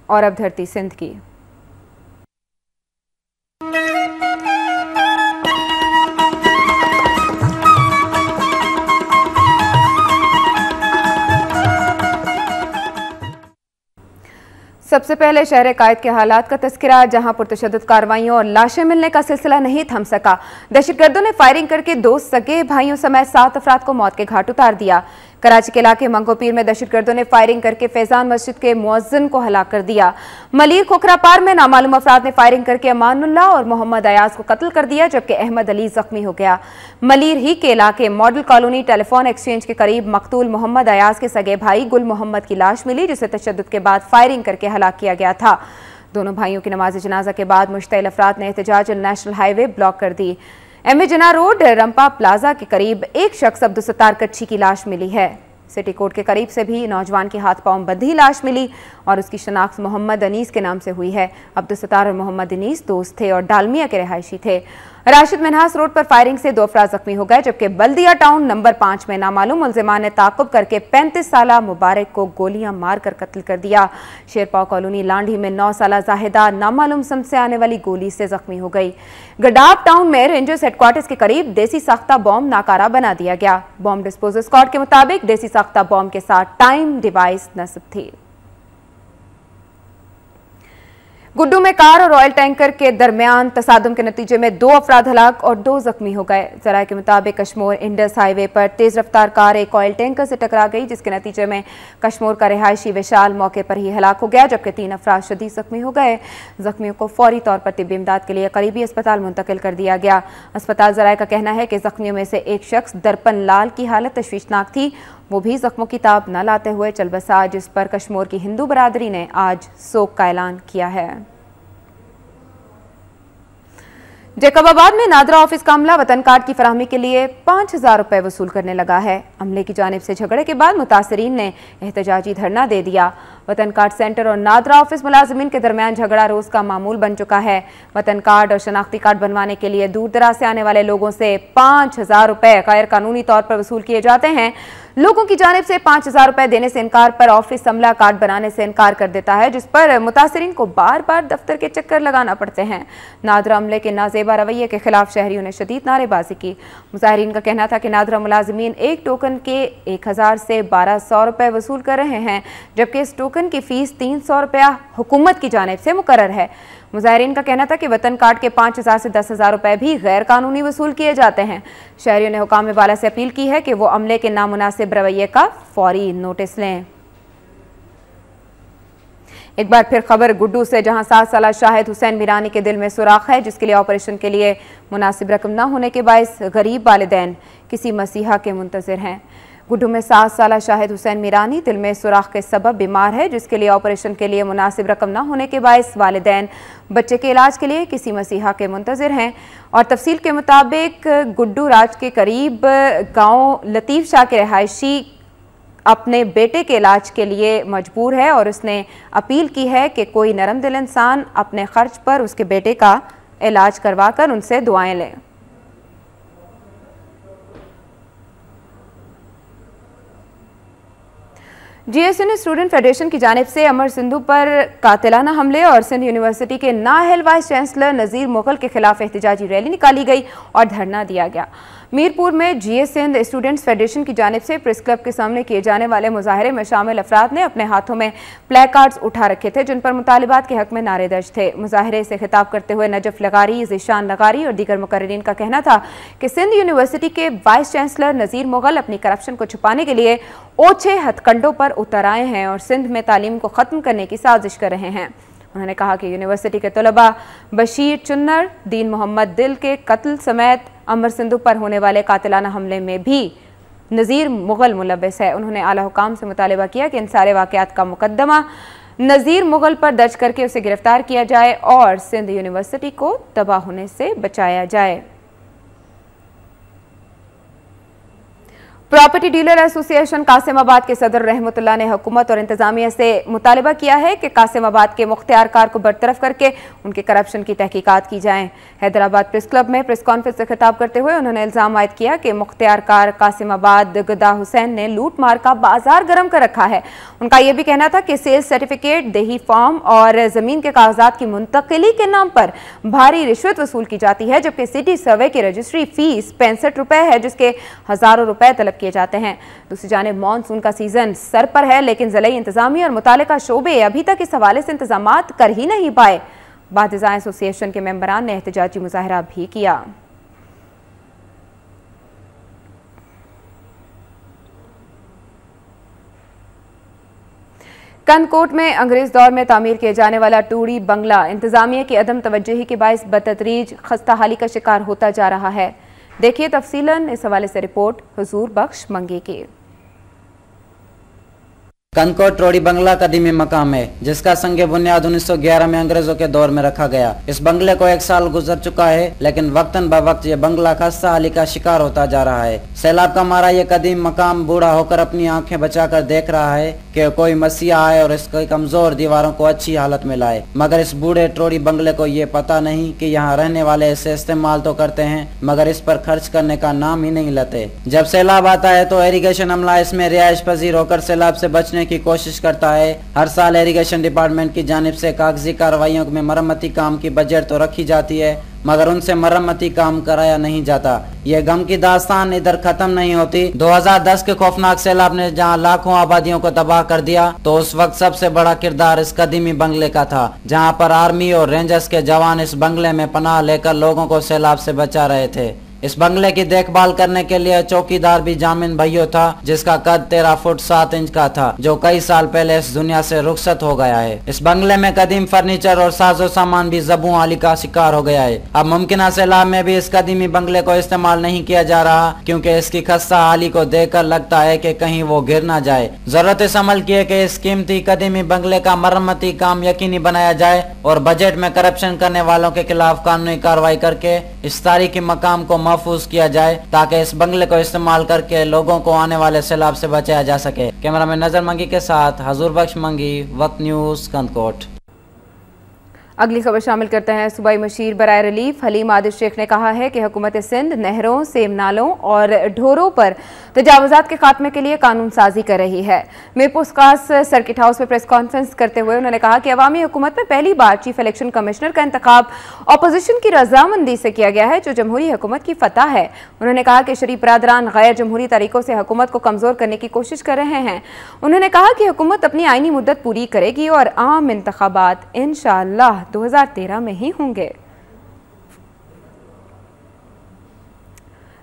और अब धरती सिंध की। सबसे पहले शहर कायद के हालात का तस्करा, जहां पुरतशद्दुद कार्रवाइयों और लाशें मिलने का सिलसिला नहीं थम सका। दहशतगर्दों ने फायरिंग करके 2 सगे भाइयों समेत 7 अफराद को मौत के घाट उतार दिया। कराची के इलाके मंगोपीर में दहशतगर्दों ने फायरिंग करके फैजान मस्जिद के मुअज्जिन को हलाक कर दिया। मलीर खोखरापार में नामालूम अफराद ने फायरिंग करके अमानुल्लाह और मोहम्मद अयाज को कत्ल कर दिया, जबकि अहमद अली जख्मी हो गया। मलीर ही के इलाके मॉडल कॉलोनी टेलीफोन एक्सचेंज के करीब मकतूल मोहम्मद अयाज के सगे भाई गुल मोहम्मद की लाश मिली, जिसे तशद्दुद के बाद फायरिंग करके हलाक किया गया था। दोनों भाइयों की नमाज जनाजा के बाद मुश्तइल अफराद ने एहतजाज नेशनल हाईवे ब्लॉक कर दी। एम ए जना रोड रंपा प्लाजा के करीब एक शख्स अब्दुल-सत्तार कच्ची की लाश मिली है। सिटी कोर्ट के करीब से भी नौजवान की हाथ पांव बंधी लाश मिली और उसकी शनाख्त मोहम्मद अनीस के नाम से हुई है। अब्दुल-सत्तार और मोहम्मद अनीस दोस्त थे और डालमिया के रिहायशी थे। राशिद मिनहास रोड पर फायरिंग से 2 अफराद जख्मी हो गए, जबकि बल्दिया टाउन नंबर 5 में नामालूम मुल्जिमान ने ताक़ुब करके 35 साला मुबारक को गोलियां मारकर कत्ल कर दिया। शेरपाव कॉलोनी लांढी में 9 साला जाहिदा नामालूम सम से आने वाली गोली से जख्मी हो गई। गडाब टाउन में रेंजर्स हेडक्वार्टर्स के करीब देसी साख्ता बॉम्ब नाकारा बना दिया गया। बॉम्ब डिस्पोजल स्क्वाड के मुताबिक देसी साख्ता बॉम्ब के साथ टाइम डिवाइस नस्ब थी। गुड्डू में कार और ऑयल टैंकर के दरमियान तसादुम के नतीजे में 2 अफराद हलाक और 2 जख्मी हो गए। जराये के मुताबिक कश्मोर इंडस हाईवे पर तेज रफ्तार कार एक ऑयल टैंकर से टकरा गई, जिसके नतीजे में कश्मोर का रिहायशी विशाल मौके पर ही हलाक हो गया, जबकि 3 अफराद शदीद जख्मी हो गए। जख्मियों को फौरी तौर पर तिब्बी इमदाद के लिए करीबी अस्पताल मुंतकिल कर दिया गया। अस्पताल जराये का कहना है कि जख्मियों में से एक शख्स दरपन लाल की हालत तशवीशनाक थी, वो भी जख्मों की ताब न लाते हुए चल बसा, जिस पर कश्मोर की हिंदू बरादरी ने आज सोग का ऐलान किया है। जैकबाबाद में नादरा ऑफिस का अमला वतन कार्ड की फराहमी के लिए 5000 रुपए वसूल करने लगा है। अमले की जानिब से झगड़े के बाद मुतासरीन ने एहतजाजी धरना दे दिया। वतन कार्ड सेंटर और नादरा ऑफिस मुलाजिमीन के दरमियान झगड़ा रोज का मामूल बन चुका है। वतन कार्ड और शनाख्ती कार्ड बनवाने के लिए दूर दराज से आने वाले लोगों से 5000 रुपए गैर कानूनी तौर पर वसूल किए जाते हैं। लोगों की जानिब से 5000 रुपए देने से इनकार पर ऑफिस अमला कार्ड बनाने से इनकार कर देता है, जिस पर मुतासरीन को बार बार दफ्तर के चक्कर लगाना पड़ते हैं। नादरा अमले के नाजेबा रवैये के खिलाफ शहरियों ने शदीद नारेबाजी की। मुजाहिरीन का कहना था कि नादरा मुलाजिमीन एक टोकन के 1000 से 1200 रुपए वसूल कर रहे हैं, जबकि इस टोकन की फीस 300 रुपया हुकूमत की जानिब से मुकर्रर है। मुजाहिरीन का कहना था कि वतन कार्ड के 5000 से 10,000 रुपए भी गैर कानूनी वसूल किए जाते हैं। शहरियों ने हुकाम वाला से अपील की है कि वो अमले के नामुनासिब रवैये का फौरी नोटिस लें। एक बार फिर खबर गुड्डू से, जहां 7 साला शाहिद हुसैन मीरानी के दिल में सुराख है, जिसके लिए ऑपरेशन के लिए मुनासिब रकम न होने के बायस गरीब वालिदैन किसी मसीहा के मुंतजिर हैं। गुड्डू में 7 साला शाहिद हुसैन मीरानी दिल में सुराख के सबब बीमार है, जिसके लिए ऑपरेशन के लिए मुनासिब रकम न होने के बायस वालिदैन बच्चे के इलाज के लिए किसी मसीहा के मुंतजिर हैं। और तफसील के मुताबिक गुड्डू राज के करीब गांव लतीफ़ शाह के रिहायशी अपने बेटे के इलाज के लिए मजबूर है और उसने अपील की है कि कोई नरम दिल इंसान अपने खर्च पर उसके बेटे का इलाज करवाकर उनसे दुआएं लें। GSUN स्टूडेंट फेडरेशन की जानिब से अमर सिंधु पर कातिलाना हमले और सिंध यूनिवर्सिटी के नाअहल वाइस चांसलर नज़ीर मुगल के खिलाफ एहतजाजी रैली निकाली गई और धरना दिया गया। मीरपुर में जीए सिंध स्टूडेंट्स फेडरेशन की जानिब से प्रेस क्लब के सामने किए जाने वाले मुजाहरे में शामिल अफराद ने अपने हाथों में प्ले कार्ड्स उठा रखे थे जिन पर मुतालिबात के हक में नारे दर्ज थे। मुजाहरे से खिताब करते हुए नजफ लगारी, ज़ीशान लगारी और दीगर मुकर्रिरीन का कहना था कि सिंध यूनिवर्सिटी के वाइस चांसलर नज़ीर मुगल अपनी करप्शन को छुपाने के लिए ओछे हथकंडों पर उतर आए हैं और सिंध में तालीम को ख़त्म करने की साजिश कर रहे हैं। उन्होंने कहा कि यूनिवर्सिटी के तलबा बशीर चुन्नर, दीन मोहम्मद दिल के कत्ल समेत अमर सिंधु पर होने वाले कातिलाना हमले में भी नज़ीर मुगल मुलव्वस है। उन्होंने आला हुकाम से मुतालिबा किया कि इन सारे वाक़यात का मुकदमा नज़ीर मुगल पर दर्ज करके उसे गिरफ्तार किया जाए और सिंध यूनिवर्सिटी को तबाह होने से बचाया जाए। प्रॉपर्टी डीलर एसोसिएशन कासिमाबाद के सदर रहमतुल्लाह ने हुकूमत और इंतजामिया से मुतालिबा किया है कि कासिमाबाद के मुख्तियारकार को बरतरफ करके उनके करप्शन की तहकीकात की जाएं। हैदराबाद प्रेस क्लब में प्रेस कॉन्फ्रेंस से खिताब करते हुए उन्होंने इल्जाम आयद किया कि मुख्तियारकार कासिमाबाद गदा हुसैन ने लूट मार का बाजार गर्म कर रखा है। उनका यह भी कहना था कि सेल्स सर्टिफिकेट, देही फॉर्म और जमीन के कागजात की मुंतकिली के नाम पर भारी रिश्वत वसूल की जाती है, जबकि सिटी सर्वे की रजिस्ट्री फीस 65 रुपए है जिसके हजारों रुपए तलब किए जाते हैं। दूसरी जानिब मॉनसून का सीजन सर पर है लेकिन ज़िला इंतजामिया और मुतालिका शोबे अभी तक इस हवाले से इंतजामात कर ही नहीं पाए। बादिज़ा एसोसिएशन के मेंबरान ने एहतजाजी मुजाहरा भी किया। कंदकोट में अंग्रेज दौर में तामीर किए जाने वाला टूड़ी बंगला इंतजामिया की अदम तवज्जुही के बाइस बतदरीज खस्ताहाली का शिकार होता जा रहा है। देखिए तफसीलन इस हवाले से रिपोर्ट हुजूर बख्श मंगी की। कंदकोट टोड़ी बंगला कदीमी मकाम है जिसका संग बुनियाद 1911 में अंग्रेजों के दौर में रखा गया। इस बंगले को 1 साल गुजर चुका है लेकिन वक्तन ब वक्त ये बंगला खस्ताहाली का शिकार होता जा रहा है। सैलाब का मारा ये कदीम मकाम बूढ़ा होकर अपनी आंखें बचाकर देख रहा है कि कोई मसीहा आए और इसकी कमजोर दीवारों को अच्छी हालत में लाए, मगर इस बूढ़े टोड़ी बंगले को ये पता नहीं कि यहाँ रहने वाले इसे इस्तेमाल तो करते हैं मगर इस पर खर्च करने का नाम ही नहीं लेते। जब सैलाब आता है तो इरिगेशन अमला इसमें रिहाइश पजीर होकर सैलाब से बचने की कोशिश करता है। हर साल इरिगेशन डिपार्टमेंट की जानिब से कागजी कार्रवाइयों में मरम्मती काम की बजट तो रखी जाती है मगर उनसे मरम्मती काम कराया नहीं जाता। ये गम की दास्तान इधर खत्म नहीं होती। 2010 के खौफनाक सैलाब ने जहां लाखों आबादियों को तबाह कर दिया तो उस वक्त सबसे बड़ा किरदार इस कदीमी बंगले का था, जहां पर आर्मी और रेंजर्स के जवान इस बंगले में पनाह लेकर लोगों को सैलाब से बचा रहे थे। इस बंगले की देखभाल करने के लिए चौकीदार भी जामिन भैया था जिसका कद 13 फुट 7 इंच का था, जो कई साल पहले इस दुनिया से रुखसत हो गया है। इस बंगले में कदीम फर्नीचर और साजो सामान भी ज़बू आली का शिकार हो गया है। अब मुमकिन सैलाब में भी इस कदीमी बंगले को इस्तेमाल नहीं किया जा रहा क्योंकि इसकी खस्ता हाली को देखकर लगता है कि कहीं वो गिर ना जाए। जरूरत इस अमल की है कि इस कीमती कदीमी बंगले का मरम्मती काम यकीनी बनाया जाए और बजट में करप्शन करने वालों के खिलाफ कानूनी कार्रवाई करके इस तारीखी मकाम को महफूज किया जाए ताकि इस बंगले को इस्तेमाल करके लोगों को आने वाले सैलाब से बचाया जा सके। कैमरामैन नजर मंगी के साथ हुजूर बख्श मंगी, वक्त न्यूज, कंदकोट। अगली खबर शामिल करते हैं। सूबाई मशीर बराए रिलीफ हलीम आदिल शेख ने कहा है कि हुकूमत सिंध नहरों, सेम नालों और ढोरों पर तजावुजात के खात्मे के लिए कानून साजी कर रही है। मीरपुर खास सर्किट हाउस में प्रेस कॉन्फ्रेंस करते हुए उन्होंने कहा कि अवामी हुकूमत में पहली बार चीफ इलेक्शन कमिश्नर का इंतखाब अपोजिशन की रजामंदी से किया गया है जो जमहूरी हुकूमत की फतह है। उन्होंने कहा कि शरीफ बरादरान गैर जमहूरी तरीकों से हुकूमत को कमजोर करने की कोशिश कर रहे हैं। उन्होंने कहा कि हुकूमत अपनी आईनी मुद्दत पूरी करेगी और आम इंतखाबात इंशाअल्लाह 2013 में ही होंगे।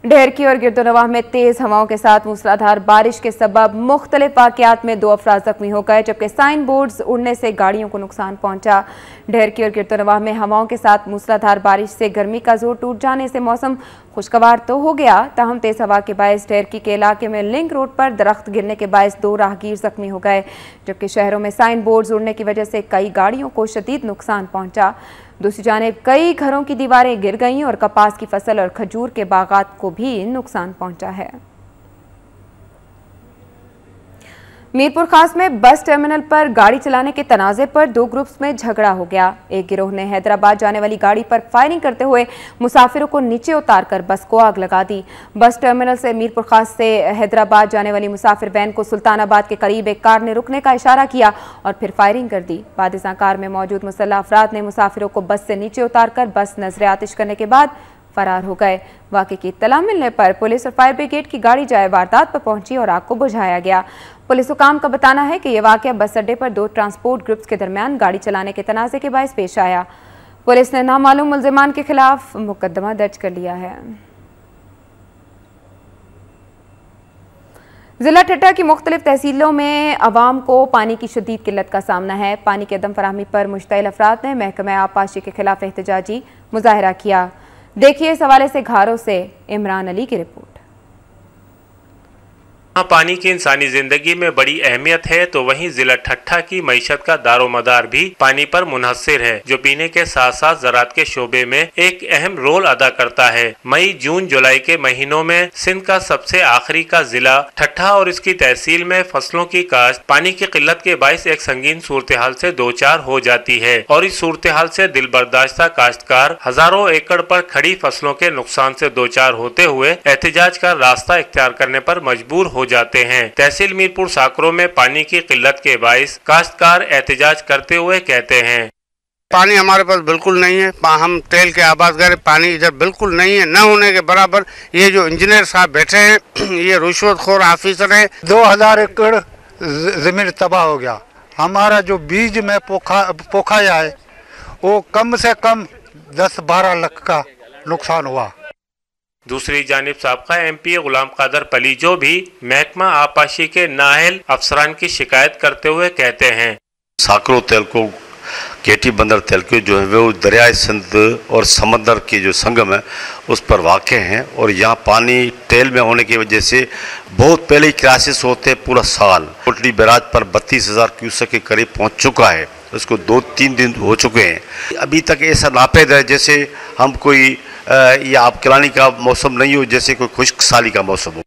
ढेर की और गिरदोनवाह में तेज हवाओं के साथ मूसलाधार बारिश के सबब मुख्तलिफ वाक़यात में 2 अफराद जख्मी हो गए जबकि साइन बोर्ड्स उड़ने से गाड़ियों को नुकसान पहुंचा। ढेर की और गिरदोनवाह में हवाओं के साथ मूसलाधार बारिश से गर्मी का जोर टूट जाने से मौसम खुशगवार तो हो गया, ताहम तेज हवा के बायस ढेरकी के इलाके में लिंक रोड पर दरख्त गिरने के बायस 2 राहगीर जख्मी हो गए जबकि शहरों में साइन बोर्ड्स उड़ने की वजह से कई गाड़ियों को शदीद नुकसान पहुंचा। दूसरी जानिब कई घरों की दीवारें गिर गईं और कपास की फसल और खजूर के बागात को भी नुकसान पहुंचा है। मीरपुर खास में बस टर्मिनल पर गाड़ी चलाने के तनाज़े पर 2 ग्रुप्स में झगड़ा हो गया। एक गिरोह ने हैदराबाद जाने वाली गाड़ी पर फायरिंग करते हुए मुसाफिरों को नीचे उतारकर बस को आग लगा दी। बस टर्मिनल से मीरपुर खास से हैदराबाद जाने वाली मुसाफिर वैन को सुल्तानाबाद के करीब एक कार ने रुकने का इशारा किया और फिर फायरिंग कर दी। बादिज़ा कार में मौजूद मुसल्लह अफराद ने मुसाफिरों को बस से नीचे उतारकर बस नजर आतिश करने के बाद फरार हो गए। वाक़े की इत्तला मिलने पर पुलिस और फायर ब्रिगेड की गाड़ी जाए वारदात पर पहुंची और आग को बुझाया गया। पुलिस हुकाम का बताना है कि यह वाक़या बस अड्डे पर दो ट्रांसपोर्ट ग्रुप्स के दरमियान गाड़ी चलाने के तनाज़े के बायस पेश आया। पुलिस ने नामालूम मुल्ज़िमान के खिलाफ मुकदमा दर्ज कर लिया है। जिला ठट्टा की मुख्तलिफ तहसीलों में अवाम को पानी की शदीद किल्लत का सामना है। पानी की अदम फराहमी पर मुश्तइल अफराद ने महकमा आबपाशी के खिलाफ एहतजाजी मुजाहरा किया। देखिए इस हवाले से घारों से इमरान अली की रिपोर्ट। पानी की इंसानी जिंदगी में बड़ी अहमियत है तो वहीं जिला ठट्टा की मईशत का दारोमदार भी पानी पर मुनहसिर है, जो पीने के साथ साथ ज़राअत के शोबे में एक अहम रोल अदा करता है। मई जून जुलाई के महीनों में सिंध का सबसे आखिरी का जिला ठट्टा और इसकी तहसील में फसलों की काश्त पानी की किल्लत के बायस एक संगीन सूरत हाल से दो चार हो जाती है और इस सूरत हाल से दिल बर्दाश्ता काश्तकार हजारों एकड़ पर खड़ी फसलों के नुकसान से दो चार होते हुए एहतजाज का रास्ता इख्तियार करने पर मजबूर हो जाते हैं। तहसील मीरपुर साकरों में पानी की किल्लत के बायस काश्तकार एहतजाज करते हुए कहते हैं, पानी हमारे पास बिल्कुल नहीं है। हम तेल के आबादगार, पानी इधर बिल्कुल नहीं है, न होने के बराबर। ये जो इंजीनियर साहब बैठे हैं ये रुश्वतखोर ऑफिसर है। 2000 एकड़ जमीन तबाह हो गया। हमारा जो बीज में पोखाया है वो कम से कम 10-12 लाख का नुकसान हुआ। दूसरी जानिब साबका MP गुलाम कादर पलीजो भी महकमा आबपाशी के नाअहल अफसरान की शिकायत करते हुए कहते हैं, साकरो तेलको केटी बंदर तेलको जो है वो दरियाए सिंध और समंदर की जो संगम है उस पर वाक़ हैं और यहाँ पानी टेल में होने की वजह से बहुत पहले ही क्राइसिस होते पूरा साल। कोटली बैराज पर 32,000 क्यूसेक के करीब पहुँच चुका है। उसको 2-3 दिन हो चुके हैं। अभी तक ऐसा नापेद है जैसे हम कोई या आबकलानी का मौसम नहीं हो, जैसे कोई खुश्क साली का मौसम हो।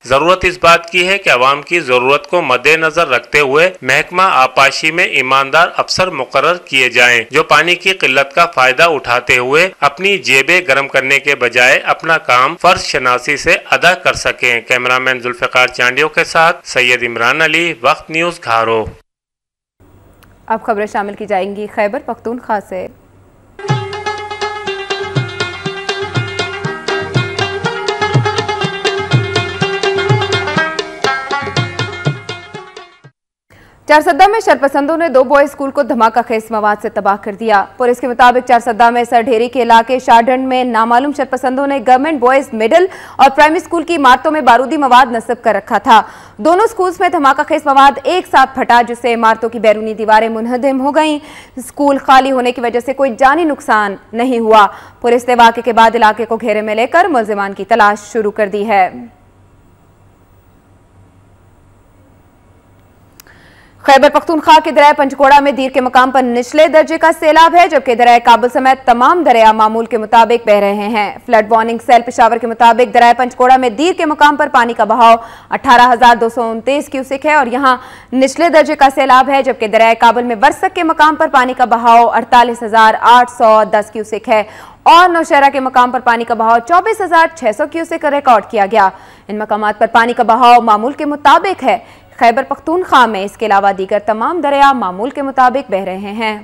जरूरत इस बात की है कि अवाम की जरूरत को मद्देनजर रखते हुए महकमा आबपाशी में ईमानदार अफसर मुकर्रर किए जाएं, जो पानी की किल्लत का फायदा उठाते हुए अपनी जेबें गर्म करने के बजाय अपना काम फर्ज शनासी से अदा कर सकें। कैमरामैन जुल्फिकार चांडियों के साथ सैयद इमरान अली, वक्त न्यूज़, घारो। अब खबरें शामिल की जाएंगी खैबर पख्तूनख्वा से। चारसद्दा में शरपसंदों ने 2 बॉयज स्कूल को धमाका खेज मवाद से तबाह कर दिया। पुलिस के मुताबिक चारसद्दा में सरढेरी के इलाके शाहडंड में नामालूम शरपसंदों ने गवर्नमेंट बॉयज मिडिल और प्राइमरी स्कूल की इमारतों में बारूदी मवाद नस्ब कर रखा था। दोनों स्कूल्स में धमाका खेज मवाद एक साथ फटा, जिससे इमारतों की बैरूनी दीवारें मुनहदम हो गईं। स्कूल खाली होने की वजह से कोई जानी नुकसान नहीं हुआ। पुलिस ने वाक़े के बाद इलाके को घेरे में लेकर मुल्जिमान की तलाश शुरू कर दी है। खैबर पख्तूनख्वा के दरिया पंचकोड़ा में दीर के मकाम पर निचले दर्जे का सैलाब है, जबकि दरिया काबुल समेत तमाम दरिया मामूल के मुताबिक बह रहे हैं। फ्लड वार्निंग सेल पेशावर के मुताबिक दरिया पंचकोड़ा में दीर के मकाम पर पानी का बहाव 18,229 क्यूसेक है और यहां निचले दर्जे का सैलाब है, जबकि दरिया काबुल में वर्सक के मकाम पर पानी का बहाव 48,810 क्यूसेक है और नौशहरा के मकाम पर पानी का बहाव 24,600 क्यूसेक रिकॉर्ड किया गया। इन मकामात पर पानी का बहाव मामूल के मुताबिक है। खैबर पख्तूनख्वा में इसके अलावा दीगर तमाम दरिया मामूल के मुताबिक बह रहे हैं।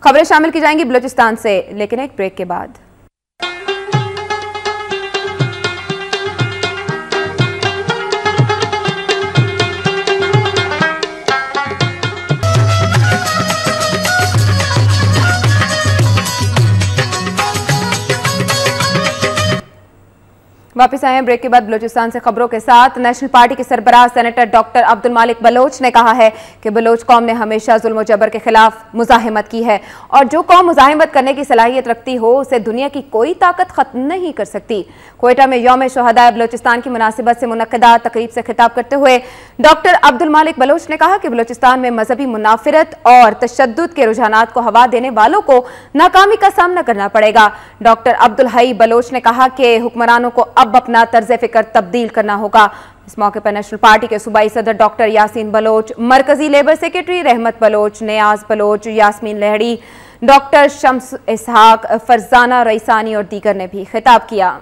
खबरें शामिल की जाएंगी बलूचिस्तान से, लेकिन एक ब्रेक के बाद। वापस आए हैं ब्रेक के बाद बलूचिस्तान से खबरों के साथ। नेशनल पार्टी के सरबराह सेनेटर डॉक्टर अब्दुल मालिक बलोच ने कहा है कि बलोच कौम ने हमेशा जुल्म और जबर के खिलाफ मुजाहिमत की है और जो कौम मुजाहिमत करने की सलाहियत रखती हो उसे दुनिया की कोई ताकत खत्म नहीं कर सकती। कोयटा में यौम शोहदाए बलोचिस्तान की मुनासिबत से मुनक्किदा तकरीब से खिताब करते हुए डॉक्टर अब्दुल मालिक बलोच ने कहा कि बलोचिस्तान में मजहबी मुनाफिरत और तशद्दुद के रुझानात को हवा देने वालों को नाकामी का सामना करना पड़ेगा। डॉक्टर अब्दुल हई बलोच ने कहा कि हुक्मरानों को अब अपना तर्ज फिक्र तब्दील करना होगा। इस मौके पर नेशनल पार्टी के सूबाई सदर डॉक्टर यासीन बलोच, मरकजी labour secretary Rahmat Baloch, Niaz Baloch, Yasmin Lehri, doctor Shams Ishaq, Farzana Raisani और दीगर ने भी खिताब किया।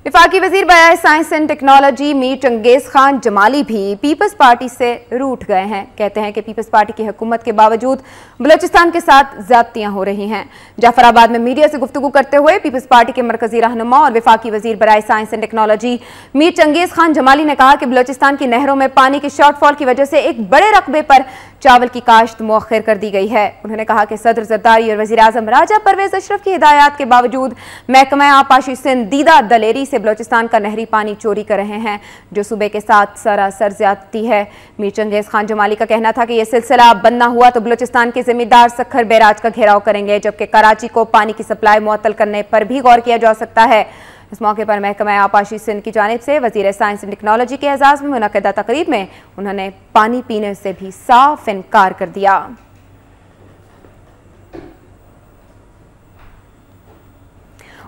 वफाकी वजीर बराए science and technology Mir Changez Khan Jamali भी पीपल्स पार्टी से रूठ गए हैं। कहते हैं कि पीपल्स पार्टी की हुकूमत के बावजूद बलूचिस्तान के साथ ज्यादतियां हो रही हैं। जाफराबाद में मीडिया से गुफ्तगू करते हुए पीपल्स पार्टी के मरकजी रहनुमा और वफाकी वजीर बराए science and technology Mir Changez Khan Jamali ने कहा कि बलूचिस्तान की नहरों में पानी के शॉर्टफॉल की वजह से एक बड़े रकबे पर चावल की काश्त मौखर कर दी गई है। उन्होंने कहा कि सदर जरदारी और वजीर आजम राजा परवेज अशरफ की हिदायत के बावजूद महकमा आपाशी सिंध दीदा दलेरी से बलूचिस्तान का नहरी पानी चोरी कर रहे हैं, जो सूबे के साथ सरासर ज्यादती है। मीर चंगेज खान जमाली का कहना था कि यह सिलसिला अब बंद न हुआ तो बलूचिस्तान के जिम्मेदार सखर बैराज का घेराव करेंगे, जबकि कराची को पानी की सप्लाई मुअत्तल करने पर भी गौर किया जा सकता है। इस मौके पर महकमा आपाशी सिंध की जानिब से वजीर साइंस एंड टेक्नोलॉजी के एजाज में मुनक़दा तकरीब में उन्होंने पानी पीने से भी साफ इनकार कर दिया।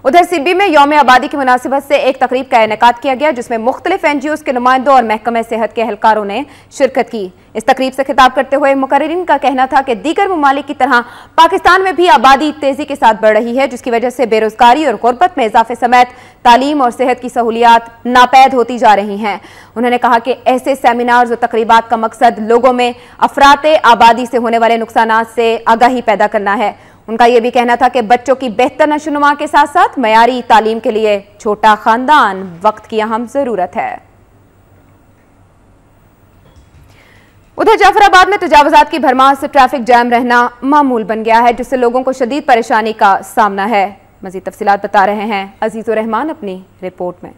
उधर सिब्बी में यौम आबादी की मुनासिबत से एक तकरीब का इनेकाद किया गया, जिसमें मुख्तलिफ NGOs के नुमाइंदों और महकमा सेहत के एहलकारों ने शिरकत की। इस तकरीब से खिताब करते हुए मुकर्रिरीन का कहना था कि दीगर ममालिक की तरह पाकिस्तान में भी आबादी तेजी के साथ बढ़ रही है, जिसकी वजह से बेरोजगारी और गुर्बत में इजाफे समेत तालीम और सेहत की सहूलियात नापैद होती जा रही हैं। उन्होंने कहा कि ऐसे सेमिनार्स और तकरीबात का मकसद लोगों में अफराते आबादी से होने वाले नुकसानात से आगाही पैदा करना है। उनका यह भी कहना था कि बच्चों की बेहतर नशोनुमा के साथ साथ मयारी तालीम के लिए छोटा खानदान वक्त की अहम जरूरत है। उधर जाफराबाद में तजावुजात की भरमार से ट्रैफिक जैम रहना मामूल बन गया है, जिससे लोगों को शदीद परेशानी का सामना है। मजीद तफसीलात बता रहे हैं अजीजुर रहमान अपनी रिपोर्ट में।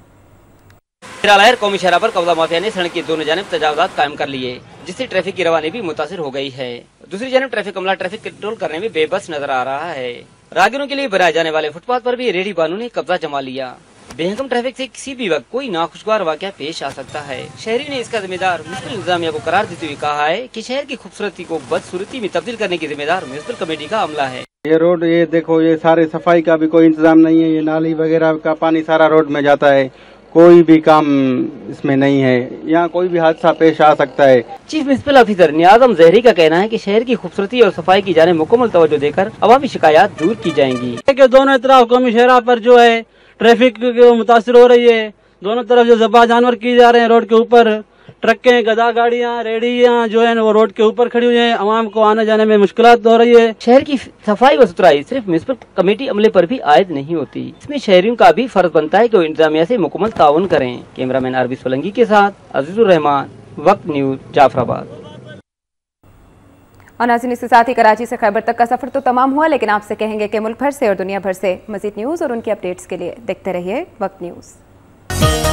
लहर कौमी शहरा पर कब्जा माफिया ने सड़क की दोनों जानिब तजावुजात कायम कर लिए, जिससे ट्रैफिक की रवानी भी मुतासिर हो गई है। दूसरी जानिब ट्रैफिक अमला ट्रैफिक कंट्रोल करने में बेबस नजर आ रहा है। राहगीरों के लिए बनाए जाने वाले फुटपाथ पर भी रेडी बानों ने कब्जा जमा लिया। बेहकम ट्रैफिक से किसी भी वक्त कोई नाखुशगवार वाकया पेश आ सकता है। शहरी ने इसका जिम्मेदार म्युनिसिपल इंतजामिया को करार देते हुए कहा है कि शहर की खूबसूरती को बदसूरती में तब्दील करने की जिम्मेदार म्युनिसिपल कमेटी का अमला है। ये रोड ये देखो, ये सारे सफाई का भी कोई इंतजाम नहीं है। ये नाली वगैरह का पानी सारा रोड में जाता है, कोई भी काम इसमें नहीं है। यहाँ कोई भी हादसा पेश आ सकता है। चीफ म्युनिसिपल ऑफिसर नियाज़म जहरी का कहना है कि शहर की खूबसूरती और सफाई की जाने मुकम्मल तवज्जो देकर अवामी शिकायत दूर की जाएंगी। दोनों तरफ कौमी शहरा पर जो है ट्रैफिक मुतासिर हो रही है। दोनों तरफ जो ज़बा जानवर किए जा रहे हैं रोड के ऊपर, ट्रकें, गधा गाड़ियाँ, रेडियाँ जो है वो रोड के ऊपर खड़ी हुई हैं। आवाम को आने जाने में मुश्किलात हो रही है। शहर की सफाई व सुथराई सिर्फ म्युनिसिपल कमेटी अमले पर भी आयद नहीं होती। इसमें शहरियों का भी फर्ज बनता है कि वो इंतजामिया से मुकम्मल ताउन करें। कैमरामैन आरबी सोलंकी के साथ अजीजुर रहमान, वक्त न्यूज, जाफराबाद। और नाज़रीन, इसके साथ ही कराची से खैबर तक का सफर तो तमाम हुआ, लेकिन आपसे कहेंगे कि मुल्क भर से और दुनिया भर से मजीद न्यूज़ और उनकी अपडेट्स के लिए देखते रहिए वक्त न्यूज़।